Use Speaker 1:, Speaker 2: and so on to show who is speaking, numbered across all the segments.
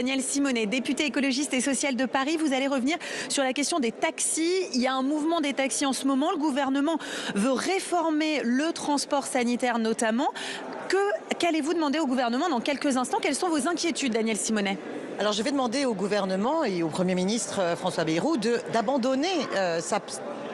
Speaker 1: Daniel Simonet, député écologiste et social de Paris, vous allez revenir sur la question des taxis. Il y a un mouvement des taxis en ce moment. Le gouvernement veut réformer le transport sanitaire notamment. Qu'allez-vous demander au gouvernement dans quelques instants? Quelles sont vos inquiétudes, Daniel Simonet?
Speaker 2: Alors je vais demander au gouvernement et au Premier ministre François Bayrou d'abandonner sa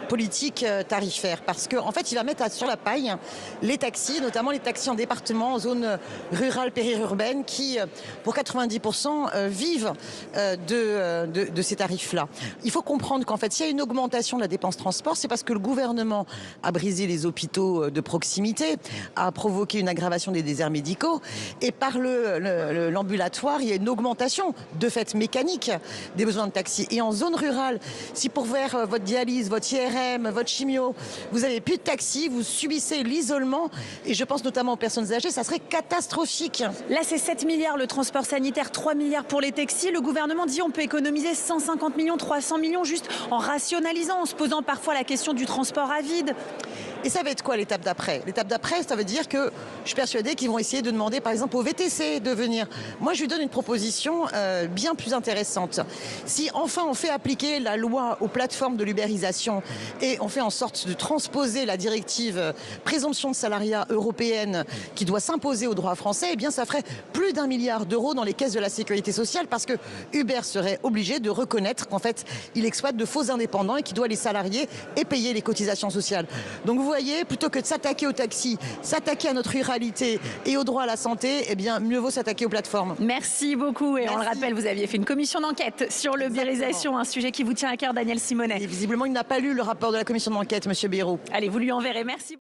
Speaker 2: politique tarifaire parce qu'en fait il va mettre sur la paille les taxis, notamment les taxis en département, en zone rurale, périurbaine qui pour 90% vivent de ces tarifs-là. Il faut comprendre qu'en fait s'il y a une augmentation de la dépense transport, c'est parce que le gouvernement a brisé les hôpitaux de proximité, a provoqué une aggravation des déserts médicaux et par l'ambulatoire il y a une augmentation de fait mécanique des besoins de taxis. Et en zone rurale, si pour faire votre dialyse, votre IRM, votre chimio, vous n'avez plus de taxi, vous subissez l'isolement et je pense notamment aux personnes âgées, ça serait catastrophique.
Speaker 1: Là c'est 7 milliards le transport sanitaire, 3 milliards pour les taxis. Le gouvernement dit on peut économiser 150 millions, 300 millions juste en rationalisant, en se posant parfois la question du transport à vide.
Speaker 2: Et ça va être quoi l'étape d'après? L'étape d'après, ça veut dire que je suis persuadée qu'ils vont essayer de demander par exemple au VTC de venir. Moi je lui donne une proposition bien plus intéressante. Si enfin on fait appliquer la loi aux plateformes de l'ubérisation et on fait en sorte de transposer la directive présomption de salariat européenne qui doit s'imposer au droit français, eh bien ça ferait plus d'1 milliard d'euros dans les caisses de la sécurité sociale parce que Uber serait obligé de reconnaître qu'en fait il exploite de faux indépendants et qu'il doit les salarier et payer les cotisations sociales. Donc vous voyez, plutôt que de s'attaquer aux taxis, s'attaquer à notre ruralité et au droit à la santé, eh bien mieux vaut s'attaquer aux plateformes.
Speaker 1: Merci beaucoup. Et
Speaker 2: Merci.
Speaker 1: on le rappelle, vous aviez fait une commission d'enquête sur l'ubérisation, un sujet qui vous tient à cœur, Daniel Simonet.
Speaker 2: Et visiblement, il n'a pas lu le rapport de la commission d'enquête, Monsieur Bayrou.
Speaker 1: Allez, vous lui enverrez. Merci.